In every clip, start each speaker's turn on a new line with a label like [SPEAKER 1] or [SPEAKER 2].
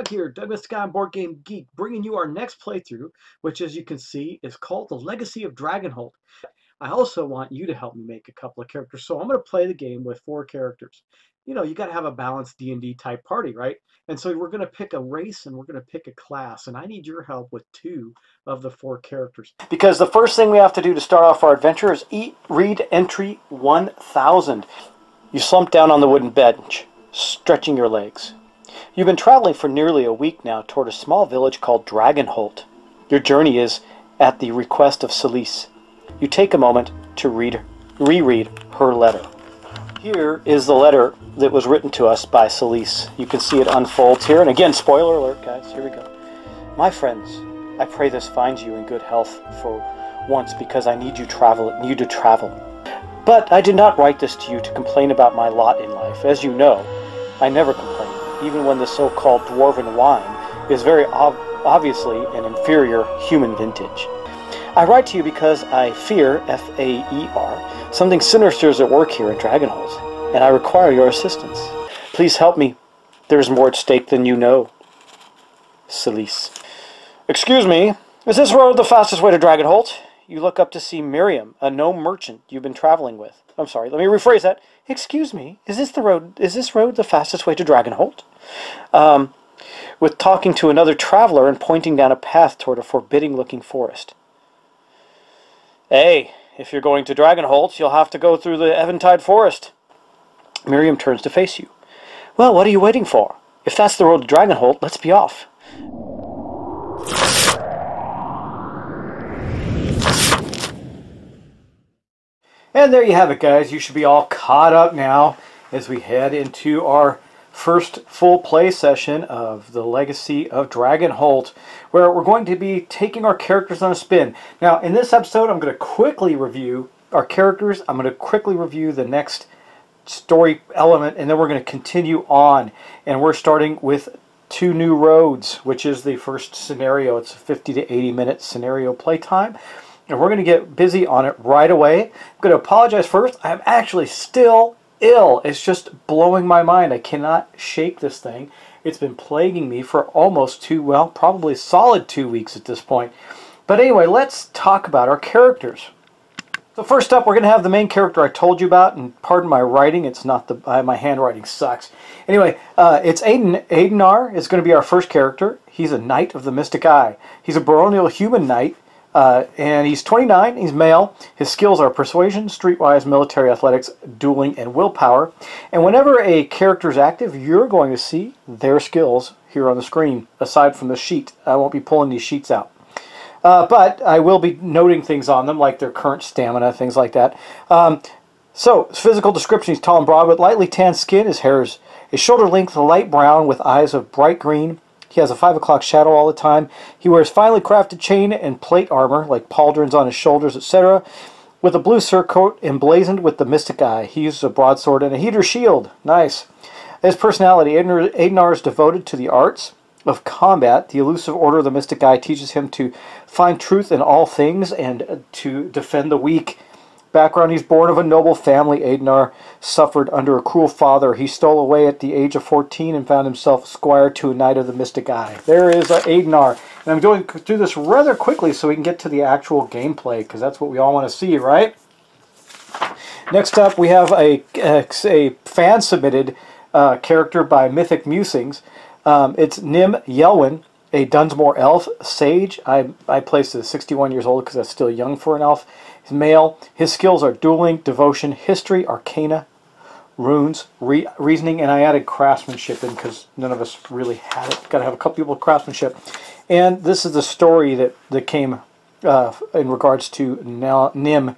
[SPEAKER 1] Here, Douglas Scott, Board Game Geek, bringing you our next playthrough, which, as you can see, is called The Legacy of Dragonholt. I also want you to help me make a couple of characters, so I'm going to play the game with 4 characters. You know, you got to have a balanced D&D type party, right? And so we're going to pick a race and we're going to pick a class, and I need your help with 2 of the 4 characters. Because the first thing we have to do to start off our adventure is read entry 1000. You slump down on the wooden bench, stretching your legs. You've been traveling for nearly a week now toward a small village called Dragonholt. Your journey is at the request of Celise. You take a moment to reread her letter. Here is the letter that was written to us by Celise. You can see it unfolds here. And again, spoiler alert, guys. Here we go. My friends, I pray this finds you in good health for once, because I need you to travel. But I did not write this to you to complain about my lot in life. As you know, I never complain, even when the so-called dwarven wine is very obviously an inferior human vintage. I write to you because I fear, F-A-E-R, something sinister is at work here in Dragonholt, and I require your assistance. Please help me. There is more at stake than you know. Celise. Excuse me, is this road the fastest way to Dragonholt? You look up to see Miriam, a gnome merchant you've been traveling with. I'm sorry, let me rephrase that. Excuse me, is this road the fastest way to Dragonholt? With talking to another traveler and pointing down a path toward a forbidding-looking forest. Hey, if you're going to Dragonholt, you'll have to go through the Eventide forest. Miriam turns to face you. Well, what are you waiting for? If that's the road to Dragonholt, let's be off. And there you have it, guys. You should be all caught up now as we head into our first full play session of The Legacy of Dragonholt, where we're going to be taking our characters on a spin. Now, in this episode, I'm going to quickly review our characters. I'm going to quickly review the next story element, and then we're going to continue on. And we're starting with 2 new roads, which is the first scenario. It's a 50 to 80 minute scenario playtime. And we're going to get busy on it right away. I'm going to apologize first. I'm actually still ill. It's just blowing my mind. I cannot shake this thing. It's been plaguing me for almost probably solid 2 weeks at this point. But anyway, let's talk about our characters. So first up, we're going to have the main character I told you about, and pardon my writing, it's not my handwriting sucks. Anyway, it's Aiden. Aidenar is going to be our first character. He's a Knight of the Mystic Eye. He's a baronial human knight. And he's 29, he's male. His skills are persuasion, streetwise, military athletics, dueling, and willpower. And whenever a character is active, you're going to see their skills here on the screen, aside from the sheet. I won't be pulling these sheets out. But I will be noting things on them, like their current stamina, things like that. So, physical description, he's tall and broad with lightly tanned skin. His hair is shoulder length, light brown with eyes of bright green. He has a 5 o'clock shadow all the time. He wears finely crafted chain and plate armor, like pauldrons on his shoulders, etc., with a blue surcoat emblazoned with the Mystic Eye. He uses a broadsword and a heater shield. Nice. His personality, Aidenar is devoted to the arts of combat. The elusive order of the Mystic Eye teaches him to find truth in all things and to defend the weak. Background, he's born of a noble family. Aidenar suffered under a cruel father. He stole away at the age of 14 and found himself squire to a Knight of the Mystic Eye. There is Aidenar. And I'm going to do this rather quickly so we can get to the actual gameplay, because that's what we all want to see, right? Next up, we have a fan-submitted character by Mythic Musings. It's Nim Yelwyn, a Dunsmore elf sage. I placed it at 61 years old because that's still young for an elf. He's male. His skills are dueling, devotion, history, arcana, runes, reasoning, and I added craftsmanship in because none of us really had it. Got to have a couple people with craftsmanship. And this is the story that came in regards to Nim.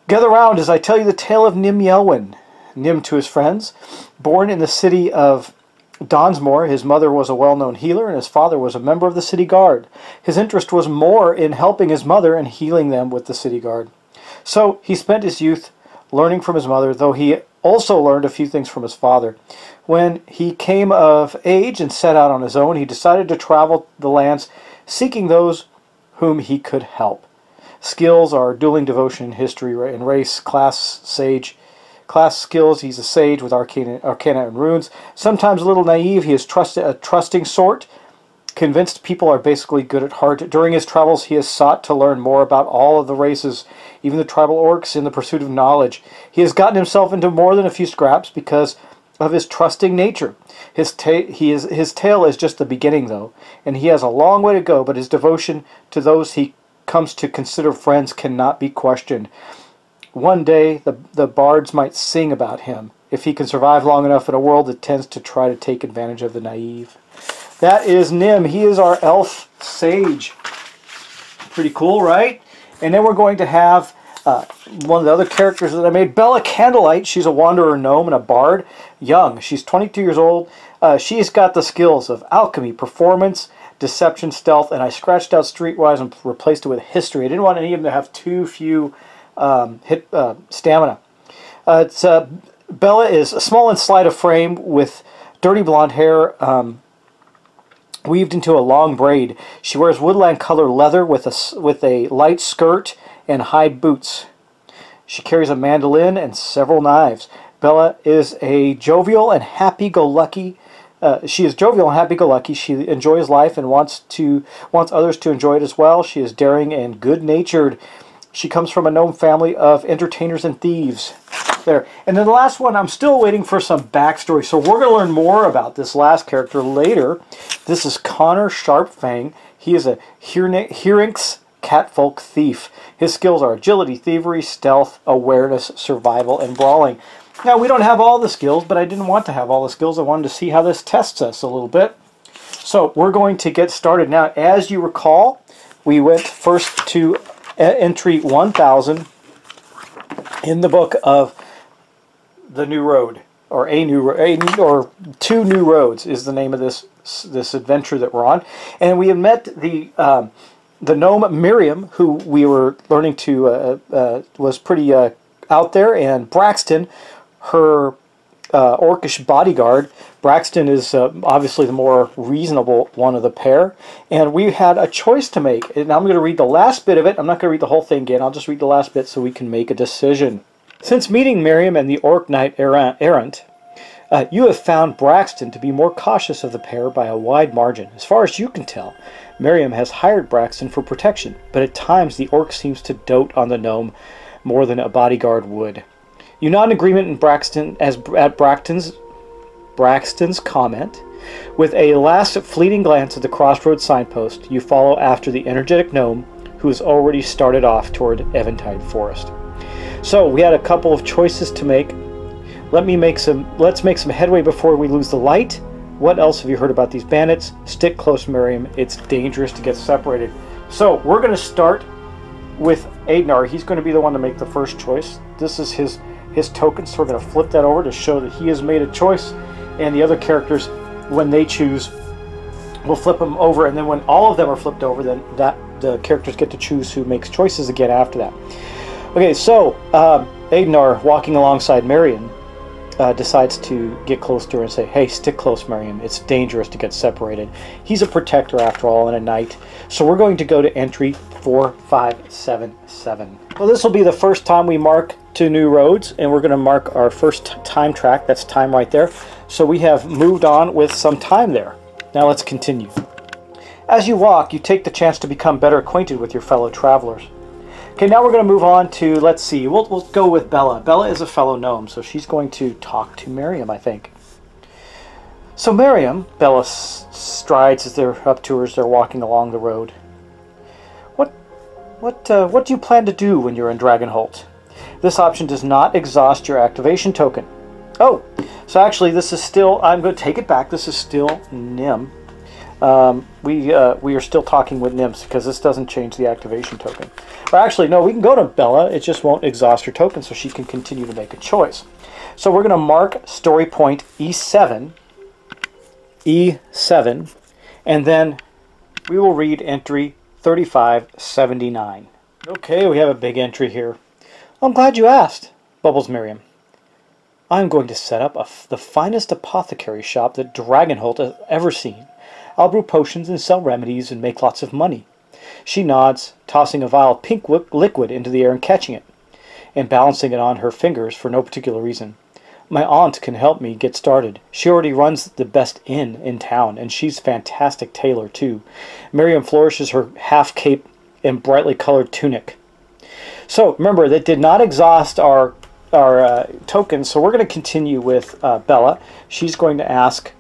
[SPEAKER 1] Gather round as I tell you the tale of Nim Yelwyn. Nim to his friends. Born in the city of Donsmore, his mother was a well-known healer and his father was a member of the city guard. His interest was more in helping his mother and healing them with the city guard. So he spent his youth learning from his mother, though he also learned a few things from his father. When he came of age and set out on his own, he decided to travel the lands, seeking those whom he could help. Skills are dueling, devotion, history, and race. Class skills, he's a sage with arcana and runes. Sometimes a little naive, he is a trusting sort. Convinced people are basically good at heart. During his travels, he has sought to learn more about all of the races, even the tribal orcs, in the pursuit of knowledge. He has gotten himself into more than a few scraps because of his trusting nature. His tale is just the beginning, though, and he has a long way to go, but his devotion to those he comes to consider friends cannot be questioned. One day, the bards might sing about him, if he can survive long enough in a world that tends to try to take advantage of the naive. That is Nim. He is our elf sage. Pretty cool, right? And then we're going to have one of the other characters that I made, Bella Candlelight. She's a wanderer gnome and a bard. Young. She's 22 years old. She's got the skills of alchemy, performance, deception, stealth, and I scratched out streetwise and replaced it with history. I didn't want any of them to have too few stamina. Bella is small and slight of frame with dirty blonde hair weaved into a long braid. She wears woodland color leather with a light skirt and high boots. She carries a mandolin and several knives. Bella is a jovial and happy-go-lucky. She enjoys life and wants others to enjoy it as well. She is daring and good-natured. She comes from a gnome family of entertainers and thieves. There. And then the last one, I'm still waiting for some backstory. So we're going to learn more about this last character later. This is Connor Sharpfang. He is a Hirinx catfolk thief. His skills are agility, thievery, stealth, awareness, survival, and brawling. Now, we don't have all the skills, but I didn't want to have all the skills. I wanted to see how this tests us a little bit. So we're going to get started. Now, as you recall, we went first to entry 1000 in the book of the New Road, or Two New Roads is the name of this adventure that we're on. And we had met the gnome Miriam, who we were learning to was pretty out there, and Braxton, her orcish bodyguard. Braxton is obviously the more reasonable one of the pair, and we had a choice to make. And I'm going to read the last bit of it. I'm not going to read the whole thing again. I'll just read the last bit so we can make a decision. Since meeting Miriam and the Orc Knight errant, you have found Braxton to be more cautious of the pair by a wide margin. As far as you can tell, Miriam has hired Braxton for protection, but at times the Orc seems to dote on the gnome more than a bodyguard would. You nod in agreement at Braxton's comment. With a last fleeting glance at the crossroads signpost, you follow after the energetic gnome, who has already started off toward Eventide Forest. So we had a couple of choices to make. Let's make some headway before we lose the light. What else have you heard about these bandits? Stick close, Miriam. It's dangerous to get separated. So we're going to start with Aidnar. He's going to be the one to make the first choice. This is his token, so we're going to flip that over to show that he has made a choice. And the other characters, when they choose, we'll flip them over. And then when all of them are flipped over, then the characters get to choose who makes choices again after that. Okay, so Aidnar, walking alongside Miriam, decides to get close to her and say, "Hey, stick close, Miriam. It's dangerous to get separated." He's a protector after all and a knight. So we're going to go to entry 4577. Well, this will be the first time we mark 2 new roads, and we're going to mark our first time track. That's time right there. So we have moved on with some time there. Now let's continue. As you walk, you take the chance to become better acquainted with your fellow travelers. Okay, now we're going to move on to, let's see, we'll go with Bella. Bella is a fellow gnome, so she's going to talk to Miriam, I think. So Miriam, Bella strides as they're up to her as they're walking along the road. What do you plan to do when you're in Dragonholt? This option does not exhaust your activation token. Oh, so actually this is still, I'm going to take it back, this is still Nim. We are still talking with Nims because this doesn't change the activation token. Or actually, no, we can go to Bella. It just won't exhaust her token, so she can continue to make a choice. So we're going to mark story point E7, and then we will read entry 3579. Okay, we have a big entry here. I'm glad you asked, bubbles Miriam. I'm going to set up the finest apothecary shop that Dragonholt has ever seen. I'll brew potions and sell remedies and make lots of money. She nods, tossing a vial of pink liquid into the air and catching it, and balancing it on her fingers for no particular reason. My aunt can help me get started. She already runs the best inn in town, and she's a fantastic tailor, too. Miriam flourishes her half-cape and brightly colored tunic. So, remember, that did not exhaust our tokens, so we're going to continue with Bella. She's going to ask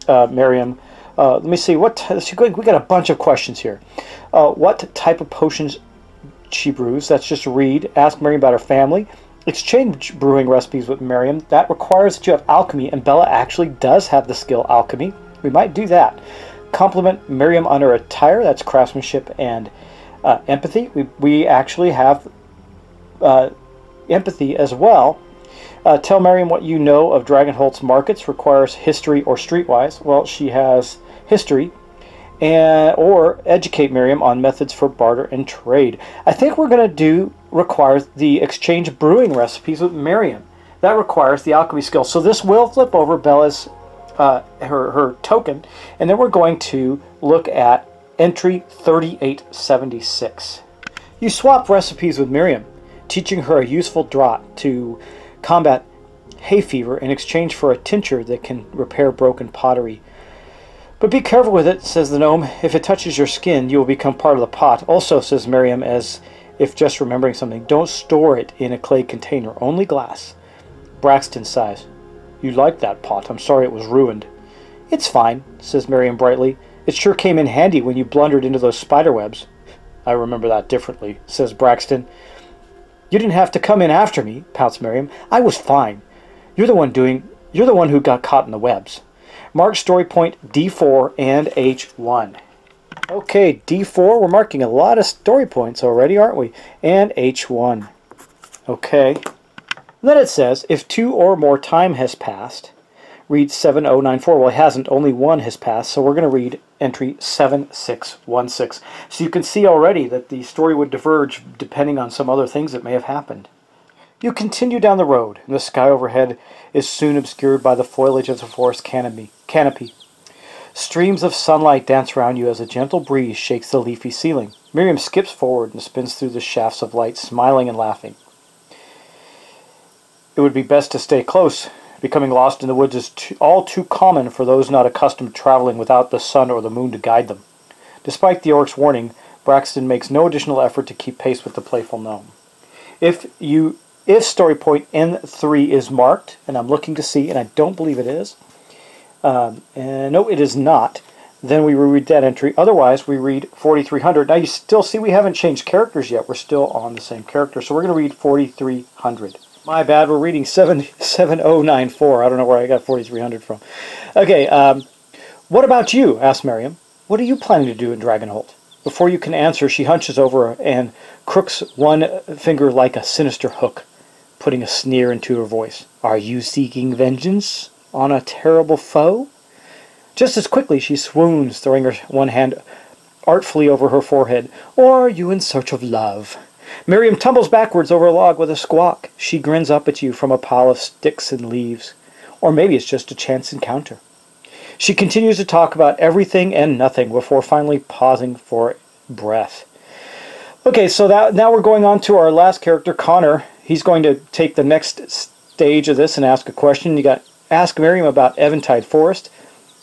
[SPEAKER 1] Miriam, let me see, we got a bunch of questions here. What type of potions she brews? That's just read. Ask Miriam about her family. Exchange brewing recipes with Miriam. That requires that you have alchemy, and Bella actually does have the skill alchemy. We might do that. Compliment Miriam on her attire. That's craftsmanship and empathy. We actually have empathy as well. Tell Miriam what you know of Dragonholt's markets. Requires history or streetwise. Well, she has history. Or educate Miriam on methods for barter and trade. I think we're going to requires the exchange brewing recipes with Miriam. That requires the alchemy skill. So this will flip over Bella's her token, and then we're going to look at entry 3876. You swap recipes with Miriam, teaching her a useful draught to combat hay fever in exchange for a tincture that can repair broken pottery. But be careful with it, says the gnome. If it touches your skin, you will become part of the pot. Also, says Miriam, as if just remembering something, don't store it in a clay container, only glass. Braxton sighs. You liked that pot. I'm sorry it was ruined. It's fine, says Miriam brightly. It sure came in handy when you blundered into those spider webs. I remember that differently, says Braxton. You didn't have to come in after me, pouts Miriam. I was fine. You're the one who got caught in the webs. Mark story point D4 and H1. Okay, D4, we're marking a lot of story points already, aren't we? And H1. Okay. And then it says, if 2 or more time has passed, read 7094. Well, it hasn't. Only 1 has passed, so we're going to read entry 7616. So you can see already that the story would diverge depending on some other things that may have happened. You continue down the road, and the sky overhead is soon obscured by the foliage of the forest canopy. Streams of sunlight dance around you as a gentle breeze shakes the leafy ceiling. Miriam skips forward and spins through the shafts of light, smiling and laughing. It would be best to stay close. Becoming lost in the woods is all too common for those not accustomed to traveling without the sun or the moon to guide them. Despite the orc's warning, Braxton makes no additional effort to keep pace with the playful gnome. If story point N3 is marked, and I'm looking to see, and I don't believe it is, and no, it is not, then we read that entry. Otherwise, we read 4300. Now, you still see we haven't changed characters yet. We're still on the same character, so we're going to read 4300. My bad, we're reading 7094. I don't know where I got 4300 from. Okay, what about you? Asks Miriam. What are you planning to do in Dragonholt? Before you can answer, she hunches over and crooks one finger like a sinister hook, putting a sneer into her voice. Are you seeking vengeance on a terrible foe? Just as quickly she swoons, throwing her one hand artfully over her forehead. Or are you in search of love? Miriam tumbles backwards over a log with a squawk. She grins up at you from a pile of sticks and leaves. Or maybe it's just a chance encounter. She continues to talk about everything and nothing before finally pausing for breath. Okay, so now we're going on to our last character, Connor. He's going to take the next stage of this and ask a question. You got ask Miriam about Eventide Forest,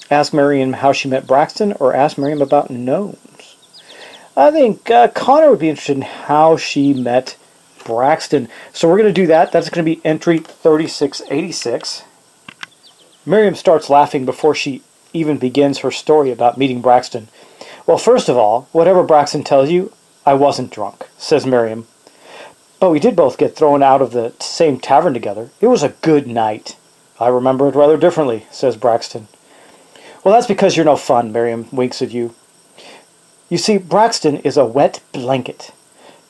[SPEAKER 1] ask Miriam how she met Braxton, or ask Miriam about gnomes. I think Connor would be interested in how she met Braxton. So we're going to do that. That's going to be entry 3686. Miriam starts laughing before she even begins her story about meeting Braxton. Well, first of all, whatever Braxton tells you, I wasn't drunk, says Miriam. But we did both get thrown out of the same tavern together. It was a good night. I remember it rather differently, says Braxton. Well, that's because you're no fun, Miriam winks at you. You see, Braxton is a wet blanket.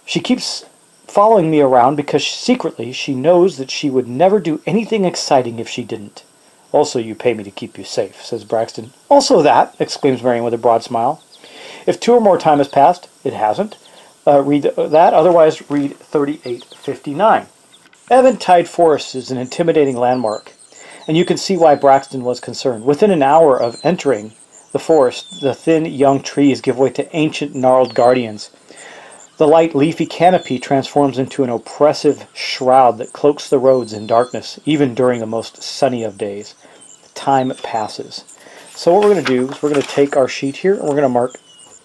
[SPEAKER 1] She keeps following me around because secretly she knows that she would never do anything exciting if she didn't. Also, you pay me to keep you safe, says Braxton. Also that, exclaims Miriam with a broad smile. If 2 or more time has passed, it hasn't. read that. Otherwise, read 3859. Eventide Forest is an intimidating landmark, and you can see why Braxton was concerned. Within an hour of entering the forest, the thin young trees give way to ancient gnarled guardians. The light leafy canopy transforms into an oppressive shroud that cloaks the roads in darkness, even during the most sunny of days. Time passes. So what we're going to do is we're going to take our sheet here and we're going to mark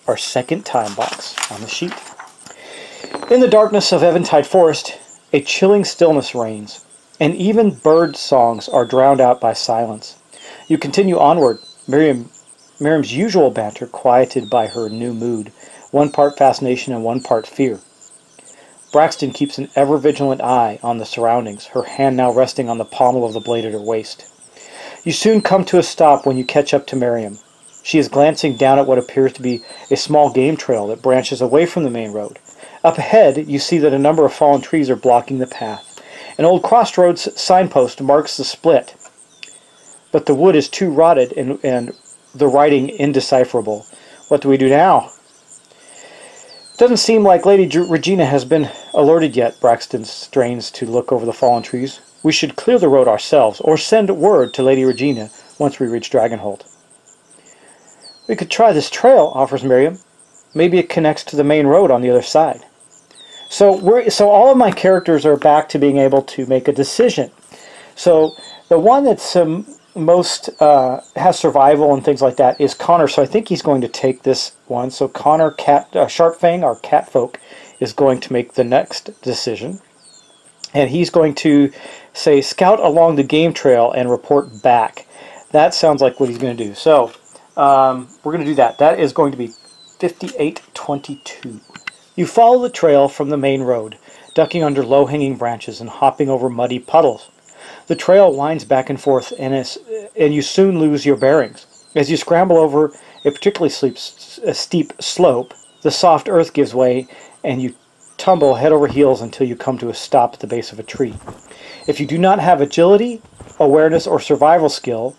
[SPEAKER 1] our second time box on the sheet. In the darkness of Eventide Forest, a chilling stillness reigns, and even bird songs are drowned out by silence. You continue onward, Miriam's usual banter quieted by her new mood, one part fascination and one part fear. Braxton keeps an ever-vigilant eye on the surroundings, her hand now resting on the pommel of the blade at her waist. You soon come to a stop when you catch up to Miriam. She is glancing down at what appears to be a small game trail that branches away from the main road. Up ahead, you see that a number of fallen trees are blocking the path. An old crossroads signpost marks the split, but the wood is too rotted and the writing indecipherable. What do we do now? It doesn't seem like Lady Regina has been alerted yet. Braxton strains to look over the fallen trees. We should clear the road ourselves, or send word to Lady Regina once we reach Dragonholt. We could try this trail, offers Miriam. Maybe it connects to the main road on the other side. So all of my characters are back to being able to make a decision. So the one that's most has survival and things like that is Connor. So I think he's going to take this one. So Connor Sharpfang, our cat folk, is going to make the next decision. And he's going to say, scout along the game trail and report back. That sounds like what he's going to do. So we're going to do that. That is going to be 5822. You follow the trail from the main road, ducking under low-hanging branches and hopping over muddy puddles. The trail winds back and forth, and you soon lose your bearings. As you scramble over a particularly steep slope, the soft earth gives way, and you tumble head over heels until you come to a stop at the base of a tree. If you do not have agility, awareness, or survival skill,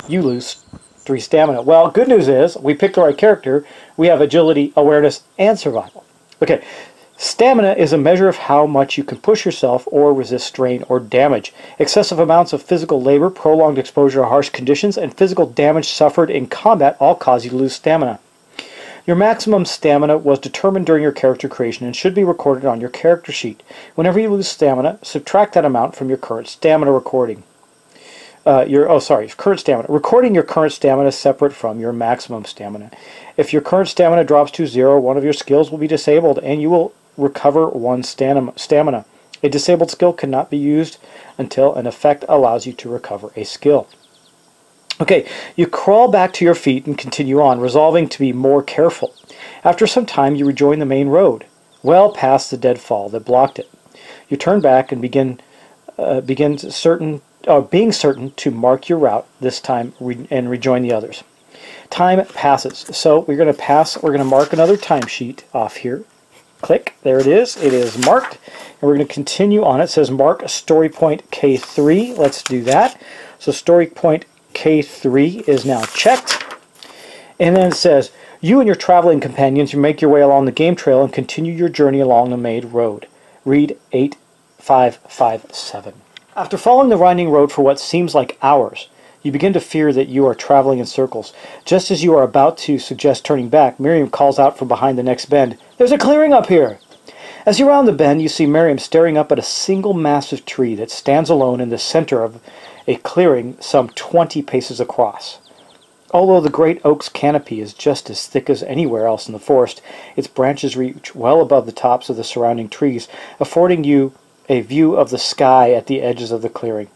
[SPEAKER 1] you lose 3 stamina. Well, good news is, we picked the right character. We have agility, awareness, and survival. Okay, stamina is a measure of how much you can push yourself or resist strain or damage. Excessive amounts of physical labor, prolonged exposure to harsh conditions, and physical damage suffered in combat all cause you to lose stamina. Your maximum stamina was determined during your character creation and should be recorded on your character sheet. Whenever you lose stamina, subtract that amount from your current stamina recording. Current stamina. Recording your current stamina is separate from your maximum stamina. If your current stamina drops to 0, one of your skills will be disabled and you will recover 1 stamina. A disabled skill cannot be used until an effect allows you to recover a skill. Okay, you crawl back to your feet and continue on, resolving to be more careful. After some time, you rejoin the main road, well past the deadfall that blocked it. You turn back and being certain to mark your route this time and rejoin the others. Time passes, so we're going to mark another timesheet off here. Click, there it is. It is marked, and we're going to continue on. It says mark story point K3. Let's do that. So story point K3 is now checked, and then it says you and your traveling companions make your way along the game trail and continue your journey along the main road. Read 8557. After following the winding road for what seems like hours, you begin to fear that you are traveling in circles. Just as you are about to suggest turning back, Miriam calls out from behind the next bend, "There's a clearing up here!" As you round the bend, you see Miriam staring up at a single massive tree that stands alone in the center of a clearing some 20 paces across. Although the great oak's canopy is just as thick as anywhere else in the forest, its branches reach well above the tops of the surrounding trees, affording you a view of the sky at the edges of the clearing.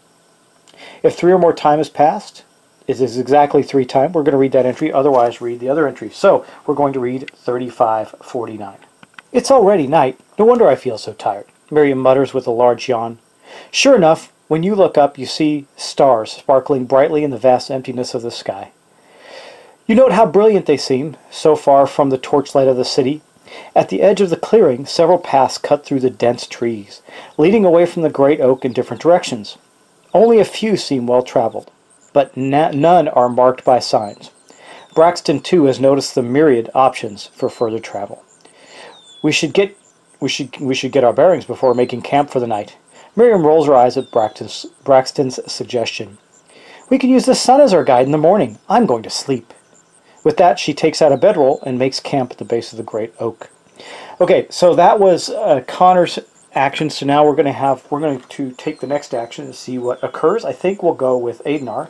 [SPEAKER 1] If 3 or more time has passed, it is exactly 3 times. We're going to read that entry, otherwise read the other entry. So we're going to read 3549. It's already night. No wonder I feel so tired, Miriam mutters with a large yawn. Sure enough, when you look up, you see stars sparkling brightly in the vast emptiness of the sky. You note how brilliant they seem, so far from the torchlight of the city. At the edge of the clearing, several paths cut through the dense trees, leading away from the great oak in different directions. Only a few seem well traveled, but none are marked by signs. Braxton, too, has noticed the myriad options for further travel. We should get our bearings before making camp for the night. Miriam rolls her eyes at Braxton's suggestion. We can use the sun as our guide in the morning. I'm going to sleep. With that, she takes out a bedroll and makes camp at the base of the great oak. Okay, so that was Connor's action. So now we're going to take the next action and see what occurs. I think we'll go with Adenar.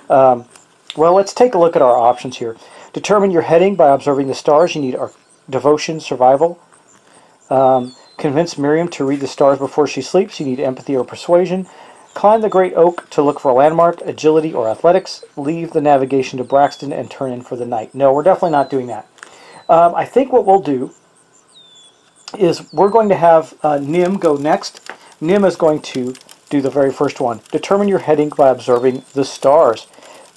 [SPEAKER 1] Well, let's take a look at our options here. Determine your heading by observing the stars. You need our devotion, survival. Convince Miriam to read the stars before she sleeps. You need empathy or persuasion. Climb the great oak to look for a landmark, agility or athletics. Leave the navigation to Braxton and turn in for the night. No, we're definitely not doing that. I think what we'll do is we're going to have Nim go next. Nim is going to do the very first one. Determine your heading by observing the stars.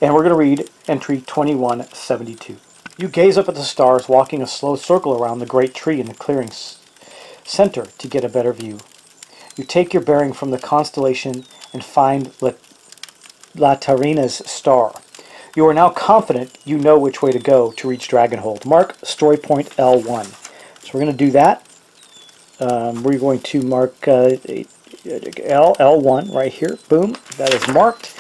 [SPEAKER 1] And we're going to read entry 2172. You gaze up at the stars, walking a slow circle around the great tree in the clearing's center to get a better view. You take your bearing from the constellation and find La Tarina's star. You are now confident you know which way to go to reach Dragonholt. Mark story point L1. So we're going to do that. We're going to mark L1 right here. Boom. That is marked.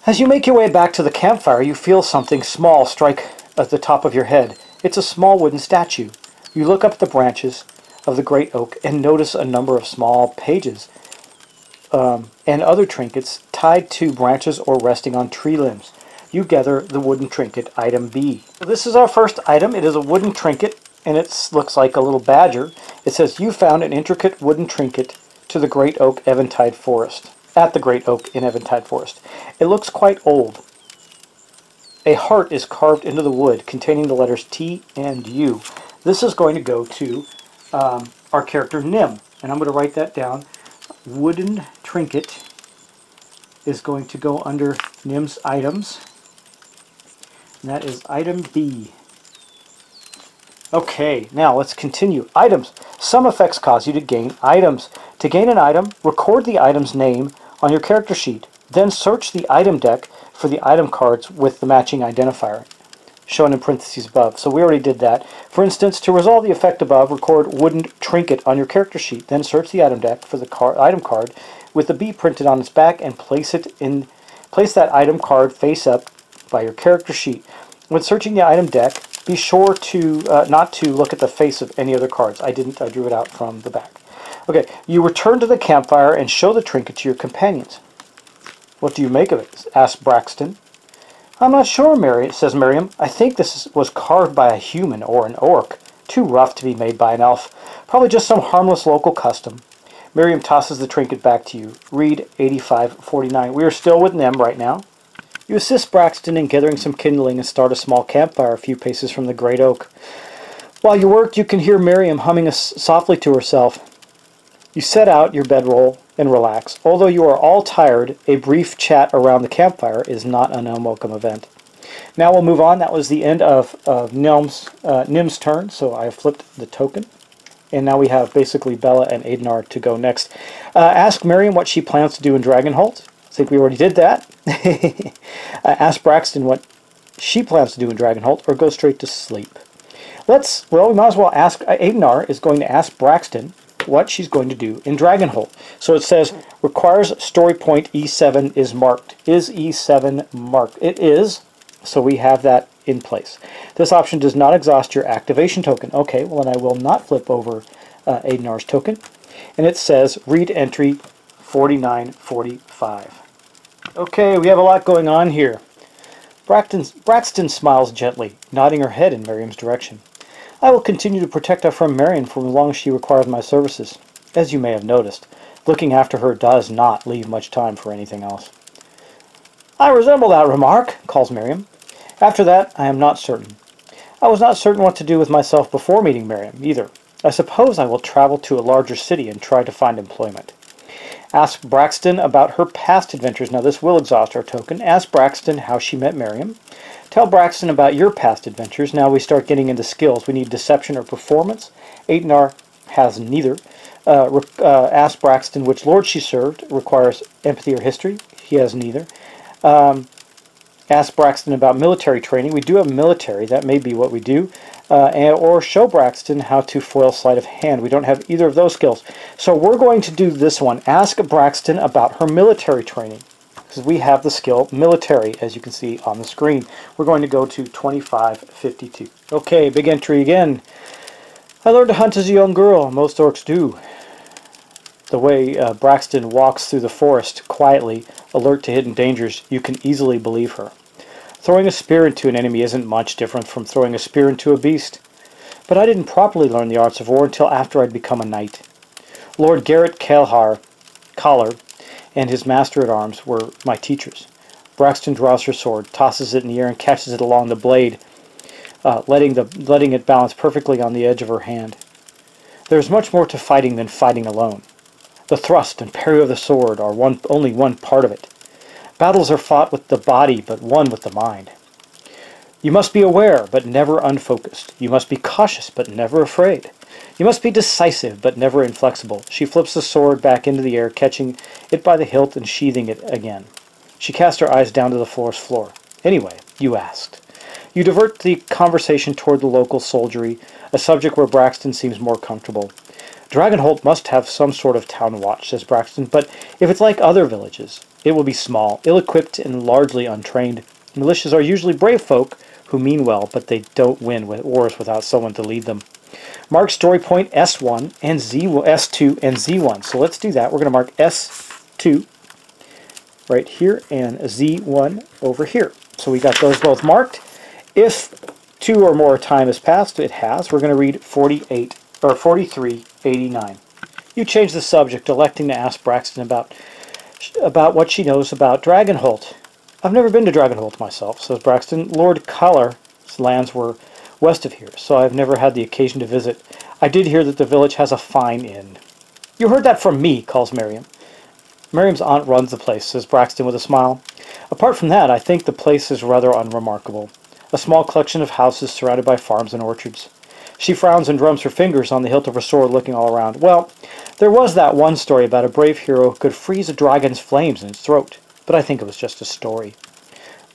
[SPEAKER 1] As you make your way back to the campfire, you feel something small strike at the top of your head. It's a small wooden statue. You look up the branches of the great oak and notice a number of small pages and other trinkets tied to branches or resting on tree limbs. You gather the wooden trinket, item B. So this is our first item. It is a wooden trinket, and it looks like a little badger. It says, you found an intricate wooden trinket to the great oak Eventide forest. At the great oak in Eventide forest. It looks quite old. A heart is carved into the wood containing the letters T and U. This is going to go to our character Nim, and I'm going to write that down. Wooden trinket is going to go under Nim's items, and that is item B. Okay, now let's continue. Items. Some effects cause you to gain items. To gain an item, record the item's name on your character sheet. Then search the item deck for the item cards with the matching identifier, shown in parentheses above. So we already did that. For instance, to resolve the effect above, record wooden trinket on your character sheet. Then search the item deck for the item card with the B printed on its back and place that item card face up by your character sheet. When searching the item deck, be sure to not to look at the face of any other cards. I didn't. I drew it out from the back. Okay, you return to the campfire and show the trinket to your companions. What do you make of it? Asked Braxton. I'm not sure, says Miriam. I think this was carved by a human or an orc. Too rough to be made by an elf. Probably just some harmless local custom. Miriam tosses the trinket back to you. Read 8549. We are still with Nim right now. You assist Braxton in gathering some kindling and start a small campfire a few paces from the great oak. While you work, you can hear Miriam humming softly to herself. You set out your bedroll and relax. Although you are all tired, a brief chat around the campfire is not an unwelcome event. Now we'll move on. That was the end of Nim's turn, so I flipped the token. And now we have basically Bella and Adenar to go next. Ask Miriam what she plans to do in Dragonholt. I think we already did that. Ask Braxton what she plans to do in Dragonholt, or go straight to sleep. We might as well ask, Adenar is going to ask Braxton what she's going to do in Dragonholt. So it says, requires story point E7 is marked. Is E7 marked? It is, so we have that in place. This option does not exhaust your activation token. Okay, well then I will not flip over Adenar's token. And it says, read entry 4945. Okay, we have a lot going on here. Braxton smiles gently, nodding her head in Miriam's direction. I will continue to protect her from Marion for as long as she requires my services. As you may have noticed, looking after her does not leave much time for anything else. I resemble that remark, calls Miriam. After that, I am not certain. I was not certain what to do with myself before meeting Miriam, either. I suppose I will travel to a larger city and try to find employment. Ask Braxton about her past adventures. Now this will exhaust our token. Ask Braxton how she met Miriam. Tell Braxton about your past adventures. Now we start getting into skills. We need deception or performance. Adenar has neither. Ask Braxton which lord she served. Requires empathy or history. He has neither. Ask Braxton about military training. We do have military. That may be what we do. Or show Braxton how to foil sleight of hand. We don't have either of those skills. So we're going to do this one. Ask Braxton about her military training. Because we have the skill military, as you can see on the screen. We're going to go to 2552. Okay, big entry again. I learned to hunt as a young girl. Most orcs do. The way Braxton walks through the forest quietly, alert to hidden dangers, you can easily believe her. Throwing a spear into an enemy isn't much different from throwing a spear into a beast. But I didn't properly learn the arts of war until after I'd become a knight. Lord Garrett Collar and his master-at-arms were my teachers. Braxton draws her sword, tosses it in the air, and catches it along the blade, letting it balance perfectly on the edge of her hand. There is much more to fighting than fighting alone. The thrust and parry of the sword are only one part of it. Battles are fought with the body, but won with the mind. You must be aware, but never unfocused. You must be cautious, but never afraid. You must be decisive, but never inflexible. She flips the sword back into the air, catching it by the hilt and sheathing it again. She cast her eyes down to the forest floor. Anyway, you asked. You divert the conversation toward the local soldiery, a subject where Braxton seems more comfortable. Dragonholt must have some sort of town watch, says Braxton, but if it's like other villages, it will be small, ill-equipped, and largely untrained. Militias are usually brave folk who mean well, but they don't win wars without someone to lead them. Mark story point S1 and S2 and Z1. So let's do that. We're going to mark S2 right here and Z1 over here. So we got those both marked. If 2 or more time has passed, it has. We're going to read 4389. You change the subject, electing to ask Braxton about what she knows about Dragonholt. I've never been to Dragonholt myself, says Braxton. Lord Collar's lands were west of here, so I've never had the occasion to visit. I did hear that the village has a fine inn. You heard that from me, calls Miriam. Miriam's aunt runs the place, says Braxton with a smile. Apart from that, I think the place is rather unremarkable. A small collection of houses surrounded by farms and orchards. She frowns and drums her fingers on the hilt of her sword, looking all around. Well, there was that one story about a brave hero who could freeze a dragon's flames in his throat, but I think it was just a story.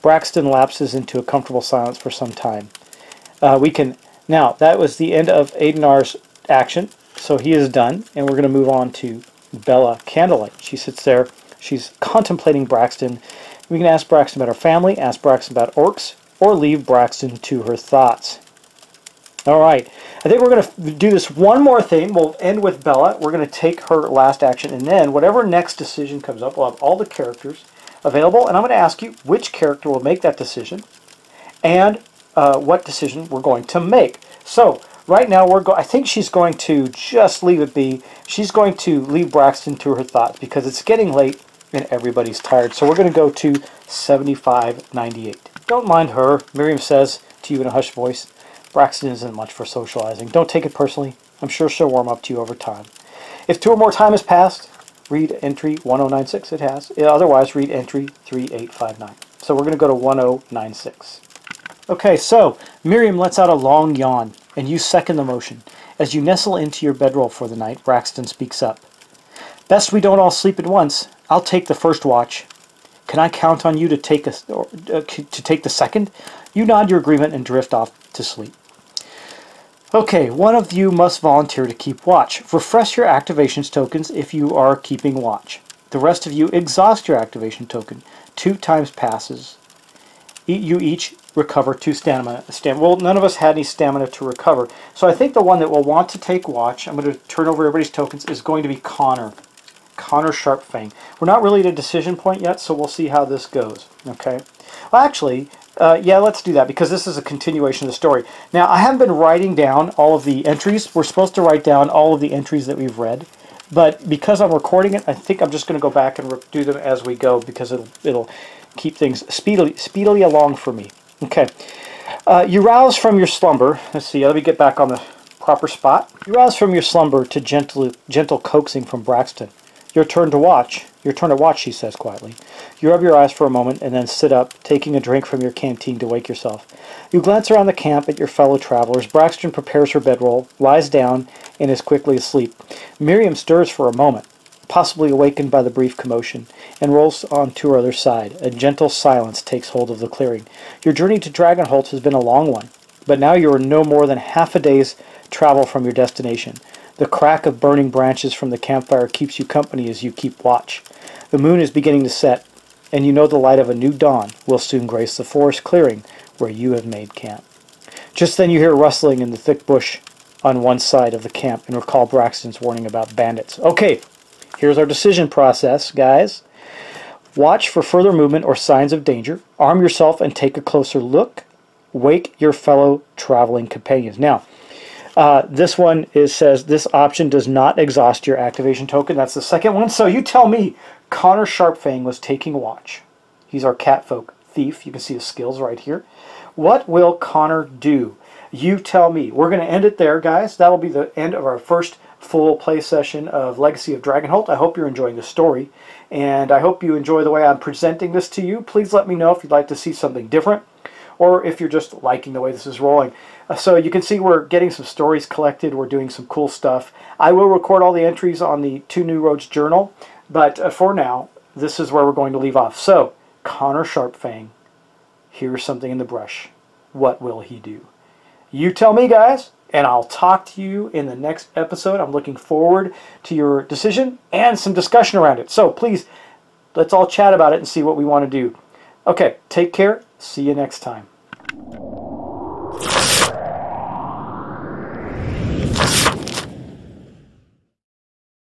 [SPEAKER 1] Braxton lapses into a comfortable silence for some time. Now, that was the end of Adenar's action, so he is done, and we're going to move on to Bella Candlelight. She sits there. She's contemplating Braxton. We can ask Braxton about her family, ask Braxton about orcs, or leave Braxton to her thoughts. All right, I think we're going to do this one more thing. We'll end with Bella. We're going to take her last action, and then whatever next decision comes up, we'll have all the characters available, and I'm going to ask you which character will make that decision and what decision we're going to make. So right now, I think she's going to just leave it be. She's going to leave Braxton to her thoughts because it's getting late and everybody's tired. So we're going to go to 7598. Don't mind her, Miriam says to you in a hushed voice. Braxton isn't much for socializing. Don't take it personally. I'm sure she'll warm up to you over time. If 2 or more time has passed, read entry 1096. It has. Otherwise, read entry 3859. So we're going to go to 1096. Okay, so Miriam lets out a long yawn, and you second the motion. As you nestle into your bedroll for the night, Braxton speaks up. Best we don't all sleep at once. I'll take the first watch. Can I count on you to take the second? You nod your agreement and drift off to sleep. Okay, one of you must volunteer to keep watch. Refresh your activations tokens if you are keeping watch. The rest of you exhaust your activation token. 2 times passes. You each recover 2 stamina. Well, none of us had any stamina to recover. So I think the one that will want to take watch, I'm going to turn over everybody's tokens, is going to be Connor. Connor Sharpfang. We're not really at a decision point yet, so we'll see how this goes. Okay. Well, actually, yeah, let's do that because this is a continuation of the story. Now, I haven't been writing down all of the entries. We're supposed to write down all of the entries that we've read, but because I'm recording it, I think I'm just going to go back and do them as we go because it'll keep things speedily along for me. Okay. You rouse from your slumber. Let's see. Let me get back on the proper spot. You rouse from your slumber to gentle coaxing from Braxton. Your turn to watch, she says quietly. You rub your eyes for a moment and then sit up, taking a drink from your canteen to wake yourself. You glance around the camp at your fellow travelers. Braxton prepares her bedroll, lies down, and is quickly asleep. Miriam stirs for a moment. possibly awakened by the brief commotion, and rolls on to her other side. A gentle silence takes hold of the clearing. Your journey to Dragonholt has been a long one, but now you are no more than half a day's travel from your destination. The crack of burning branches from the campfire keeps you company as you keep watch. The moon is beginning to set, and you know the light of a new dawn will soon grace the forest clearing where you have made camp. Just then you hear rustling in the thick bush on one side of the camp and recall Braxton's warning about bandits. Okay, here's our decision process, guys. Watch for further movement or signs of danger. Arm yourself and take a closer look. Wake your fellow traveling companions. Now, this one says this option does not exhaust your activation token. That's the second one. So you tell me, Connor Sharpfang was taking watch. He's our catfolk thief. You can see his skills right here. What will Connor do? You tell me. We're going to end it there, guys. That'll be the end of our first full play session of Legacy of Dragonholt. I hope you're enjoying the story, and I hope you enjoy the way I'm presenting this to you. Please let me know if you'd like to see something different, or if you're just liking the way this is rolling. So you can see we're getting some stories collected. We're doing some cool stuff. I will record all the entries on the Two New Roads journal, but for now, this is where we're going to leave off. So, Connor Sharpfang, here's something in the brush. What will he do? You tell me, guys, and I'll talk to you in the next episode. I'm looking forward to your decision and some discussion around it. So please, let's all chat about it and see what we want to do. Okay, take care. See you next time.